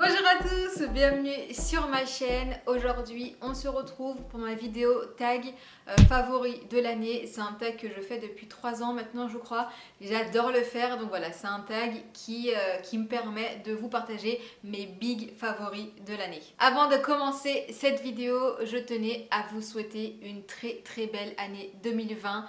Bonjour à tous, bienvenue sur ma chaîne. Aujourd'hui on se retrouve pour ma vidéo tag favori de l'année. C'est un tag que je fais depuis 3 ans maintenant je crois. J'adore le faire, donc voilà, c'est un tag qui me permet de vous partager mes big favoris de l'année. Avant de commencer cette vidéo, je tenais à vous souhaiter une très belle année 2020.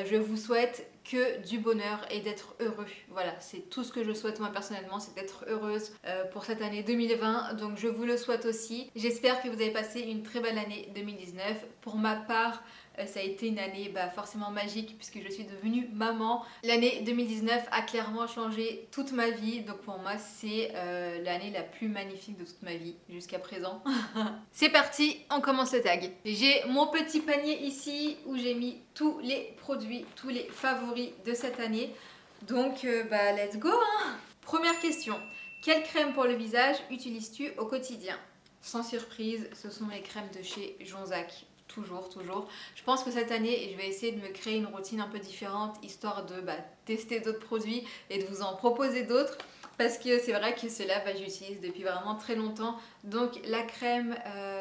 Je vous souhaite que du bonheur et d'être heureux. Voilà, c'est tout ce que je souhaite moi personnellement, c'est d'être heureuse pour cette année 2020. Donc je vous le souhaite aussi. J'espère que vous avez passé une très belle année 2019. Pour ma part, ça a été une année forcément magique puisque je suis devenue maman. L'année 2019 a clairement changé toute ma vie. Donc pour moi, c'est l'année la plus magnifique de toute ma vie jusqu'à présent. C'est parti, on commence le tag. J'ai mon petit panier ici où j'ai mis tous les produits, tous les favoris de cette année. Donc let's go hein. Première question, quelle crème pour le visage utilises-tu au quotidien? Sans surprise, ce sont les crèmes de chez Jonzac. Toujours. Je pense que cette année, je vais essayer de me créer une routine un peu différente, histoire de tester d'autres produits et de vous en proposer d'autres. Parce que c'est vrai que cela j'utilise depuis vraiment très longtemps. Donc la crème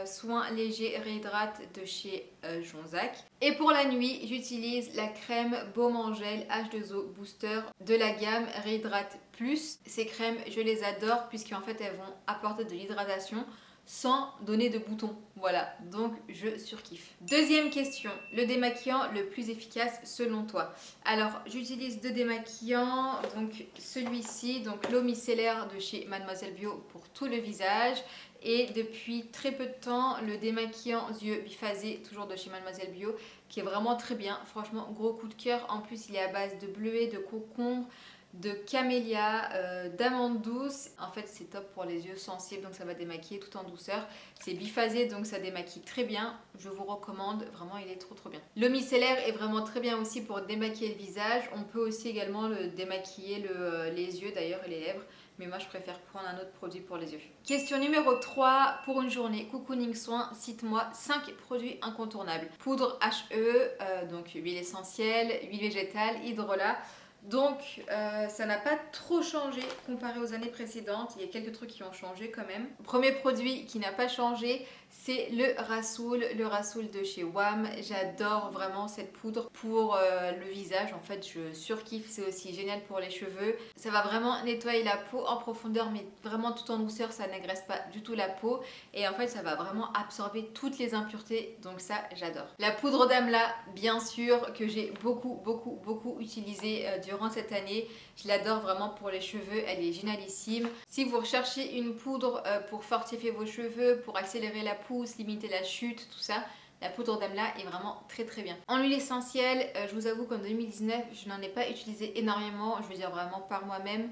soin léger réhydrate de chez Jonzac. Et pour la nuit, j'utilise la crème baume en gel H2O Booster de la gamme Réhydrate Plus. Ces crèmes, je les adore puisqu'en fait elles vont apporter de l'hydratation sans donner de boutons. Voilà, donc je surkiffe. Deuxième question, le démaquillant le plus efficace selon toi? Alors, j'utilise deux démaquillants, donc celui-ci, donc l'eau micellaire de chez Mademoiselle Bio pour tout le visage. Et depuis très peu de temps, le démaquillant yeux biphasé, toujours de chez Mademoiselle Bio, qui est vraiment très bien. Franchement, gros coup de cœur. En plus, il est à base de bleuet, de concombre, de camélia, d'amande douce. En fait, c'est top pour les yeux sensibles, donc ça va démaquiller tout en douceur. C'est biphasé, donc ça démaquille très bien. Je vous recommande, vraiment, il est trop bien. Le micellaire est vraiment très bien aussi pour démaquiller le visage. On peut aussi également le démaquiller les yeux d'ailleurs et les lèvres. Mais moi, je préfère prendre un autre produit pour les yeux. Question numéro 3. Pour une journée cocooning soin, cite-moi 5 produits incontournables. Poudre HE, donc huile essentielle, huile végétale, hydrolat. Donc ça n'a pas trop changé comparé aux années précédentes. Il y a quelques trucs qui ont changé quand même. Premier produit qui n'a pas changé, c'est le Rassoul de chez WAM. J'adore vraiment cette poudre pour le visage. En fait, je surkiffe. C'est aussi génial pour les cheveux. Ça va vraiment nettoyer la peau en profondeur, mais vraiment tout en douceur. Ça n'agresse pas du tout la peau. Et en fait, ça va vraiment absorber toutes les impuretés. Donc ça, j'adore. La poudre d'Amla, bien sûr, que j'ai beaucoup utilisée durant cette année. Je l'adore vraiment pour les cheveux. Elle est génialissime. Si vous recherchez une poudre pour fortifier vos cheveux, pour accélérer la pousse, limiter la chute, tout ça, la poudre d'Amla est vraiment très bien. En huile essentielle, je vous avoue qu'en 2019, je n'en ai pas utilisé énormément, je veux dire vraiment par moi-même,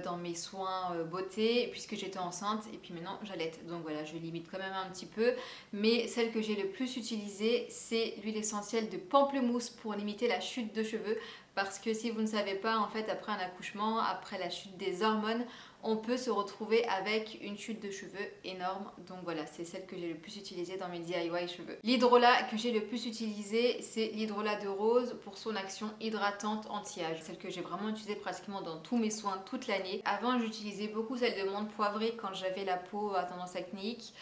dans mes soins beauté, puisque j'étais enceinte et puis maintenant j'allaite. Donc voilà, je limite quand même un petit peu. Mais celle que j'ai le plus utilisée, c'est l'huile essentielle de pamplemousse pour limiter la chute de cheveux. Parce que si vous ne savez pas, en fait, après un accouchement, après la chute des hormones, on peut se retrouver avec une chute de cheveux énorme. Donc voilà, c'est celle que j'ai le plus utilisée dans mes DIY cheveux. L'hydrolat que j'ai le plus utilisé, c'est l'hydrolat de rose pour son action hydratante anti-âge. Celle que j'ai vraiment utilisée pratiquement dans tous mes soins toute l'année. Avant, j'utilisais beaucoup celle de menthe poivrée quand j'avais la peau à tendance acnéique.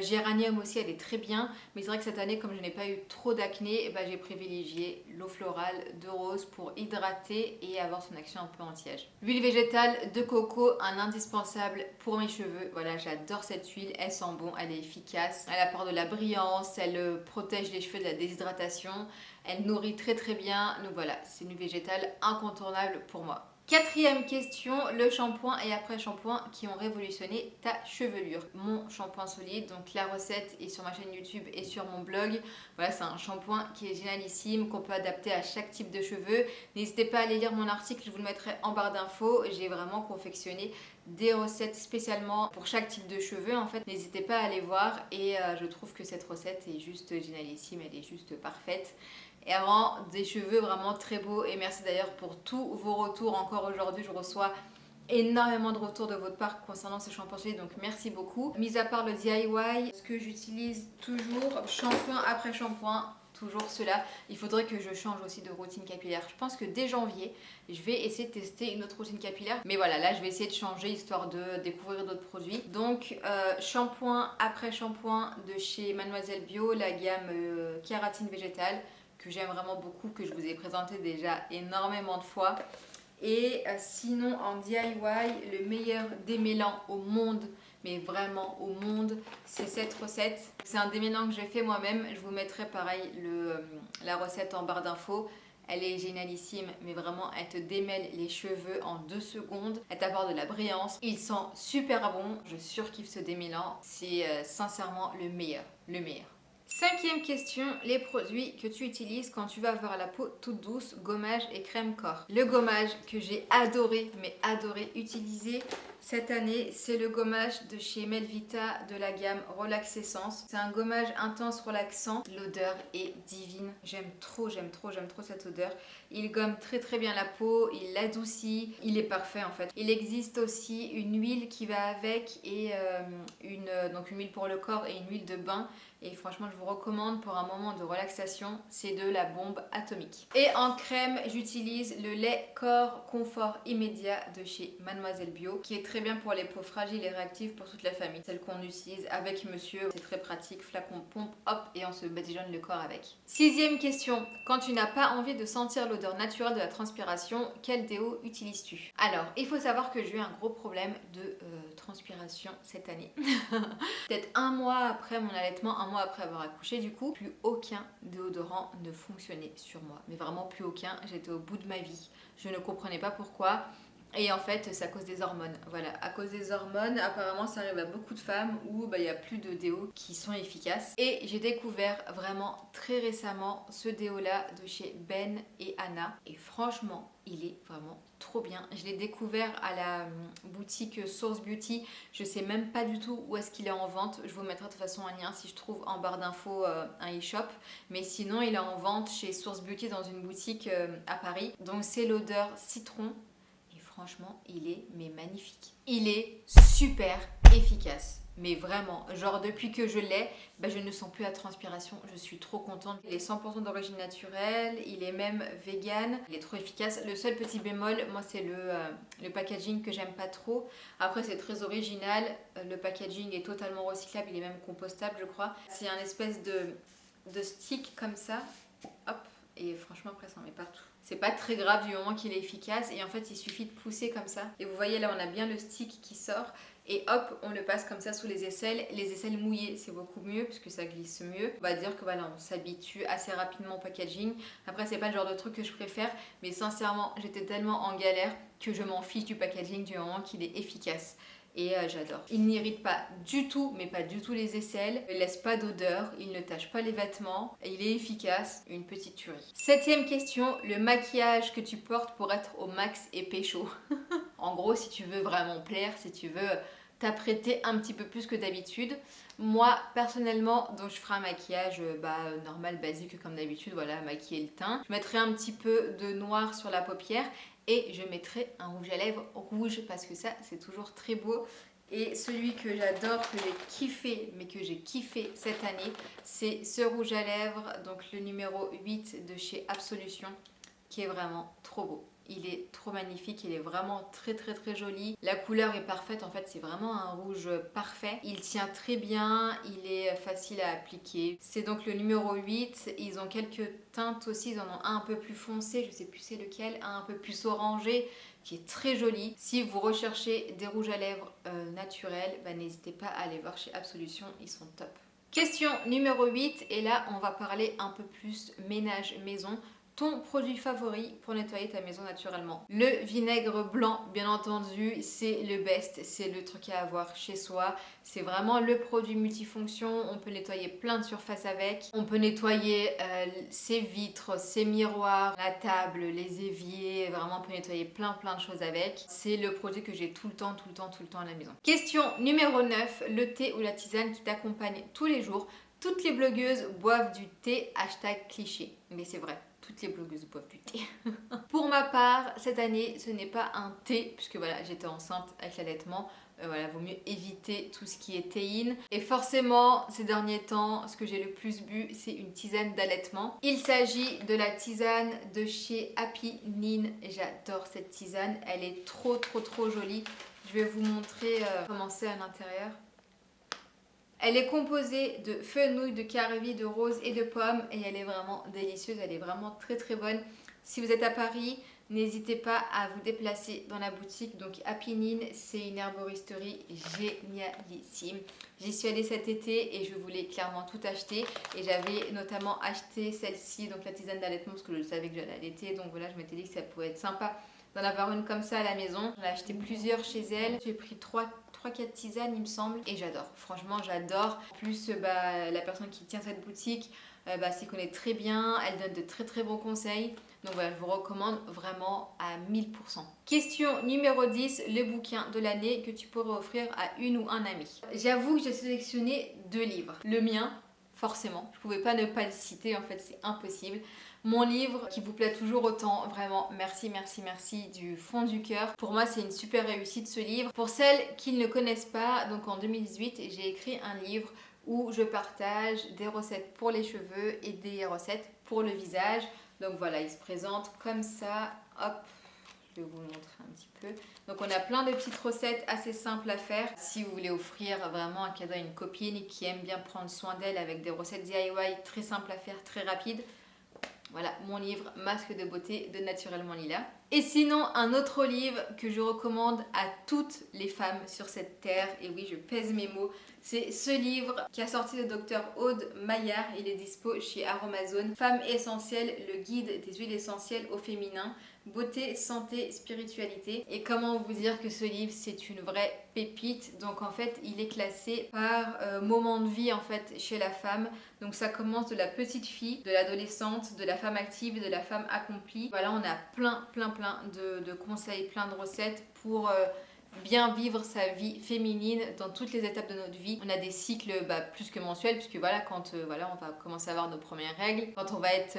Géranium aussi, elle est très bien, mais c'est vrai que cette année, comme je n'ai pas eu trop d'acné, j'ai privilégié l'eau florale de rose pour hydrater et avoir son action un peu anti-âge. L'huile végétale de coco, un indispensable pour mes cheveux. Voilà, j'adore cette huile, elle sent bon, elle est efficace, elle apporte de la brillance, elle protège les cheveux de la déshydratation, elle nourrit très bien. Donc voilà, c'est une huile végétale incontournable pour moi. Quatrième question, le shampoing et après-shampoing qui ont révolutionné ta chevelure. Mon shampoing solide, donc la recette est sur ma chaîne YouTube et sur mon blog. Voilà, c'est un shampoing qui est génialissime, qu'on peut adapter à chaque type de cheveux. N'hésitez pas à aller lire mon article, je vous le mettrai en barre d'infos. J'ai vraiment confectionné des recettes spécialement pour chaque type de cheveux en fait. N'hésitez pas à aller voir et je trouve que cette recette est juste génialissime, elle est juste parfaite. Et rend des cheveux vraiment très beaux. Et merci d'ailleurs pour tous vos retours. Encore aujourd'hui, je reçois énormément de retours de votre part concernant ce shampoing solide, donc merci beaucoup. Mis à part le DIY, ce que j'utilise toujours, shampoing après shampoing, toujours cela. Il faudrait que je change aussi de routine capillaire. Je pense que dès janvier, je vais essayer de tester une autre routine capillaire. Mais voilà, là je vais essayer de changer histoire de découvrir d'autres produits. Donc shampoing après shampoing de chez Mademoiselle Bio, la gamme kératine végétale, que j'aime vraiment beaucoup, que je vous ai présenté déjà énormément de fois. Et sinon en DIY, le meilleur démêlant au monde, mais vraiment au monde, c'est cette recette. C'est un démêlant que j'ai fait moi-même. Je vous mettrai pareil la recette en barre d'infos. Elle est génialissime, mais vraiment elle te démêle les cheveux en 2 secondes. Elle t'apporte de la brillance. Il sent super bon. Je surkiffe ce démêlant. C'est sincèrement le meilleur. Le meilleur. 5e question, les produits que tu utilises quand tu vas avoir la peau toute douce, gommage et crème corps. Le gommage que j'ai adoré, mais adoré utiliser cette année, c'est le gommage de chez Melvita de la gamme Relax Essence. C'est un gommage intense relaxant. L'odeur est divine. J'aime trop cette odeur. Il gomme très bien la peau, il l'adoucit, il est parfait en fait. Il existe aussi une huile qui va avec et donc une huile pour le corps et une huile de bain. Et franchement, je vous recommande pour un moment de relaxation, c'est de la bombe atomique. Et en crème, j'utilise le lait corps confort immédiat de chez Mademoiselle Bio, qui est très bien pour les peaux fragiles et réactives pour toute la famille. Celle qu'on utilise avec monsieur, c'est très pratique, flacon pompe, hop, et on se badigeonne le corps avec. 6e question, quand tu n'as pas envie de sentir l'odeur naturelle de la transpiration, quel déo utilises-tu? Alors, il faut savoir que j'ai eu un gros problème de transpiration cette année. Peut-être un mois après mon allaitement, un mois après avoir accouché, du coup, plus aucun déodorant ne fonctionnait sur moi. Mais vraiment plus aucun. J'étais au bout de ma vie. Je ne comprenais pas pourquoi. Et en fait, c'est à cause des hormones. Voilà, à cause des hormones, apparemment, ça arrive à beaucoup de femmes où il n'y a plus de déos qui sont efficaces. Et j'ai découvert vraiment très récemment ce déo-là de chez Ben et Anna. Et franchement, il est vraiment trop bien. Je l'ai découvert à la boutique Source Beauty. Je sais même pas du tout où est-ce qu'il est en vente. Je vous mettrai de toute façon un lien si je trouve en barre d'infos un e-shop. Mais sinon, il est en vente chez Source Beauty dans une boutique à Paris. Donc c'est l'odeur citron. Franchement, il est magnifique. Il est super efficace. Mais vraiment, genre depuis que je l'ai, je ne sens plus la transpiration. Je suis trop contente. Il est 100% d'origine naturelle. Il est même vegan. Il est trop efficace. Le seul petit bémol, moi, c'est le packaging que j'aime pas trop. Après, c'est très original. Le packaging est totalement recyclable. Il est même compostable, je crois. C'est un espèce de stick comme ça. Hop. Et franchement, après, ça en met partout. C'est pas très grave du moment qu'il est efficace. Et en fait, il suffit de pousser comme ça. Et vous voyez, là, on a bien le stick qui sort. Et hop, on le passe comme ça sous les aisselles. Les aisselles mouillées, c'est beaucoup mieux puisque ça glisse mieux. On va dire que voilà, on s'habitue assez rapidement au packaging. Après, c'est pas le genre de truc que je préfère. Mais sincèrement, j'étais tellement en galère que je m'en fiche du packaging du moment qu'il est efficace. Et j'adore. Il n'irrite pas du tout, mais pas du tout les aisselles. Il ne laisse pas d'odeur, il ne tache pas les vêtements. Et il est efficace, une petite tuerie. 7e question, le maquillage que tu portes pour être au max et pécho. En gros, si tu veux vraiment plaire, si tu veux t'apprêter un petit peu plus que d'habitude. Moi, personnellement, donc je ferai un maquillage normal, basique comme d'habitude, voilà, maquiller le teint. Je mettrai un petit peu de noir sur la paupière et je mettrai un rouge à lèvres rouge parce que ça, c'est toujours très beau. Et celui que j'adore, que j'ai kiffé, mais que j'ai kiffé cette année, c'est ce rouge à lèvres, donc le numéro 8 de chez Absolution, qui est vraiment trop beau. Il est trop magnifique, il est vraiment très joli. La couleur est parfaite, en fait c'est vraiment un rouge parfait. Il tient très bien, il est facile à appliquer. C'est donc le numéro 8, ils ont quelques teintes aussi, ils en ont un peu plus foncé, je sais plus c'est lequel, un peu plus orangé, qui est très joli. Si vous recherchez des rouges à lèvres naturels, n'hésitez pas à aller voir chez Absolution, ils sont top. Question numéro 8, et là on va parler un peu plus ménage maison. Ton produit favori pour nettoyer ta maison naturellement. Le vinaigre blanc, bien entendu, c'est le best, c'est le truc à avoir chez soi. C'est vraiment le produit multifonction, on peut nettoyer plein de surfaces avec. On peut nettoyer ses vitres, ses miroirs, la table, les éviers, vraiment on peut nettoyer plein de choses avec. C'est le produit que j'ai tout le temps à la maison. Question numéro 9, le thé ou la tisane qui t'accompagne tous les jours. Toutes les blogueuses boivent du thé, hashtag cliché, mais c'est vrai. toutes les blogueuses boivent du thé. Pour ma part, cette année, ce n'est pas un thé, puisque voilà, j'étais enceinte avec l'allaitement. Voilà, vaut mieux éviter tout ce qui est théine. Et forcément, ces derniers temps, ce que j'ai le plus bu, c'est une tisane d'allaitement. Il s'agit de la tisane de chez Happy Nin. J'adore cette tisane, elle est trop jolie. Je vais vous montrer comment c'est à l'intérieur. Elle est composée de fenouil, de caravie, de rose et de pommes et elle est vraiment délicieuse, elle est vraiment très bonne. Si vous êtes à Paris, n'hésitez pas à vous déplacer dans la boutique. Donc Happy Nin, c'est une herboristerie génialissime. J'y suis allée cet été et je voulais clairement tout acheter. Et j'avais notamment acheté celle-ci, donc la tisane d'allaitement, parce que je savais que j'allais allaiter. Donc voilà, je m'étais dit que ça pouvait être sympa d'en avoir une comme ça à la maison. J'en ai acheté plusieurs chez elle. J'ai pris 3-4 tisanes il me semble et j'adore, franchement j'adore. En plus la personne qui tient cette boutique s'y connaît très bien, elle donne de très bons conseils. Donc voilà, je vous recommande vraiment à 1000%. Question numéro 10, le bouquin de l'année que tu pourrais offrir à une ou un ami. J'avoue que j'ai sélectionné 2 livres. Le mien, forcément, je pouvais pas ne pas le citer, en fait c'est impossible. Mon livre qui vous plaît toujours autant, vraiment merci du fond du cœur. Pour moi c'est une super réussite ce livre. Pour celles qui ne le connaissent pas, donc en 2018 j'ai écrit un livre où je partage des recettes pour les cheveux et des recettes pour le visage. Donc voilà, il se présente comme ça, hop, je vais vous le montrer un petit peu. Donc on a plein de petites recettes assez simples à faire. Si vous voulez offrir vraiment un cadeau à une copine qui aime bien prendre soin d'elle avec des recettes DIY très simples à faire, très rapides. Voilà, mon livre Masque de beauté de Naturellement Lila. Et sinon, un autre livre que je recommande à toutes les femmes sur cette terre, et oui, je pèse mes mots, c'est ce livre qui a sorti le docteur Aude Maillard. Il est dispo chez Aromazone. Femme essentielle, le guide des huiles essentielles au féminin. Beauté, santé, spiritualité. Et comment vous dire que ce livre c'est une vraie pépite. Donc en fait il est classé par moment de vie en fait chez la femme. Donc ça commence de la petite fille, de l'adolescente, de la femme active et de la femme accomplie. Voilà, on a plein de conseils, plein de recettes pour bien vivre sa vie féminine dans toutes les étapes de notre vie. On a des cycles plus que mensuels, puisque voilà, quand on va commencer à avoir nos premières règles, quand on va être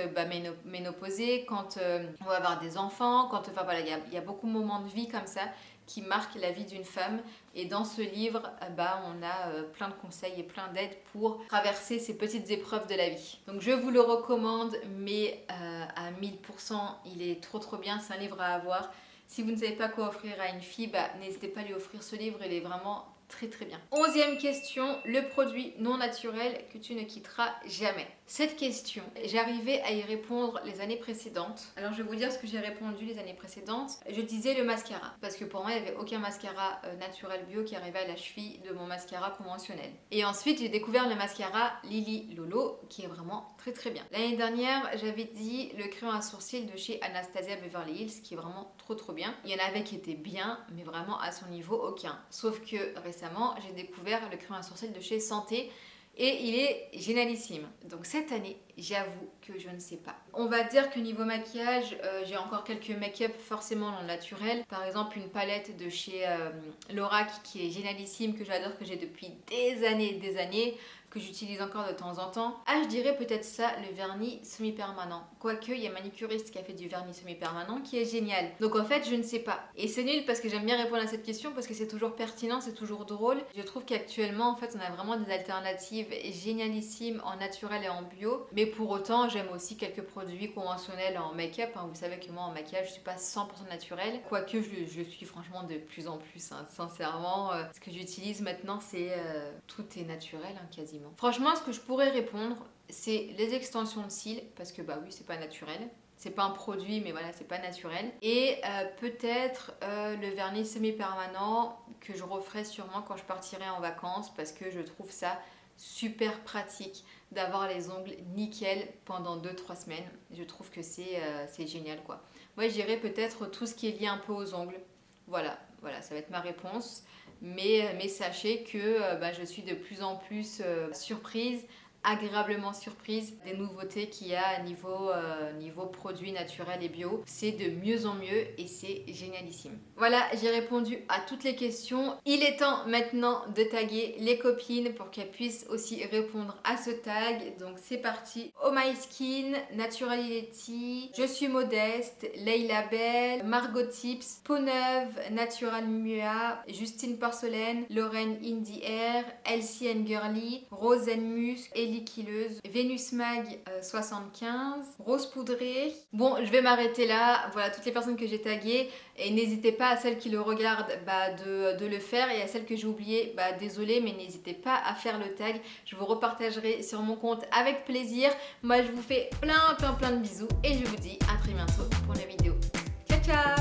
ménopausée, quand on va avoir des enfants, quand enfin voilà, il y a beaucoup de moments de vie comme ça qui marquent la vie d'une femme. Et dans ce livre, on a plein de conseils et plein d'aides pour traverser ces petites épreuves de la vie. Donc je vous le recommande, mais à 1000%, il est trop bien, c'est un livre à avoir. Si vous ne savez pas quoi offrir à une fille, n'hésitez pas à lui offrir ce livre, il est vraiment très bien. 11e question, le produit non naturel que tu ne quitteras jamais. Cette question, j'arrivais à y répondre les années précédentes. Alors je vais vous dire ce que j'ai répondu les années précédentes. Je disais le mascara, parce que pour moi il n'y avait aucun mascara naturel bio qui arrivait à la cheville de mon mascara conventionnel. Et ensuite j'ai découvert le mascara Lily Lolo qui est vraiment très bien. L'année dernière j'avais dit le crayon à sourcils de chez Anastasia Beverly Hills qui est vraiment trop bien. Il y en avait qui étaient bien, mais vraiment à son niveau aucun. Sauf que récemment j'ai découvert le crayon à sourcils de chez Santé et il est génialissime. Donc cette année, j'avoue que je ne sais pas. On va dire que niveau maquillage, j'ai encore quelques make-up forcément non naturels. Par exemple une palette de chez Lorac qui est génialissime, que j'adore, que j'ai depuis des années, que j'utilise encore de temps en temps. Ah, je dirais peut-être ça, le vernis semi-permanent. Quoique, il y a Manicuriste qui a fait du vernis semi-permanent qui est génial. Donc en fait, je ne sais pas. Et c'est nul parce que j'aime bien répondre à cette question parce que c'est toujours pertinent, c'est toujours drôle. Je trouve qu'actuellement, en fait, on a vraiment des alternatives génialissimes en naturel et en bio. Mais pour autant, j'aime aussi quelques produits conventionnels en make-up. Vous savez que moi, en maquillage, je suis pas 100% naturelle. Quoique, je suis franchement de plus en plus, sincèrement. Ce que j'utilise maintenant, c'est tout est naturel, quasiment. Franchement, ce que je pourrais répondre, c'est les extensions de cils, parce que oui, c'est pas naturel. C'est pas un produit, mais voilà, c'est pas naturel. Et peut-être le vernis semi-permanent que je referai sûrement quand je partirai en vacances, parce que je trouve ça super pratique d'avoir les ongles nickel pendant 2-3 semaines. Je trouve que c'est génial, quoi. Moi, j'irais peut-être tout ce qui est lié un peu aux ongles. Voilà, ça va être ma réponse. Mais sachez que je suis de plus en plus surprise agréablement surprise des nouveautés qu'il y a niveau produits naturels et bio. C'est de mieux en mieux et c'est génialissime. Voilà, j'ai répondu à toutes les questions. Il est temps maintenant de taguer les copines pour qu'elles puissent aussi répondre à ce tag. Donc c'est parti. Oh My Skin, Naturality, Je suis modeste, Leila Belle, Margot Tips, Peau Neuve, Natural Mua, Justine Porcelaine, Lorraine In the Air, Elsie and Girly, Rose and Musk, Ellie Killeuse, Venus Mag 75, Rose Poudrée. Bon, je vais m'arrêter là. Voilà toutes les personnes que j'ai taguées. Et n'hésitez pas à celles qui le regardent de le faire. Et à celles que j'ai oubliées, désolé, mais n'hésitez pas à faire le tag. Je vous repartagerai sur mon compte avec plaisir. Moi, je vous fais plein de bisous. Et je vous dis à très bientôt pour la vidéo. Ciao, ciao!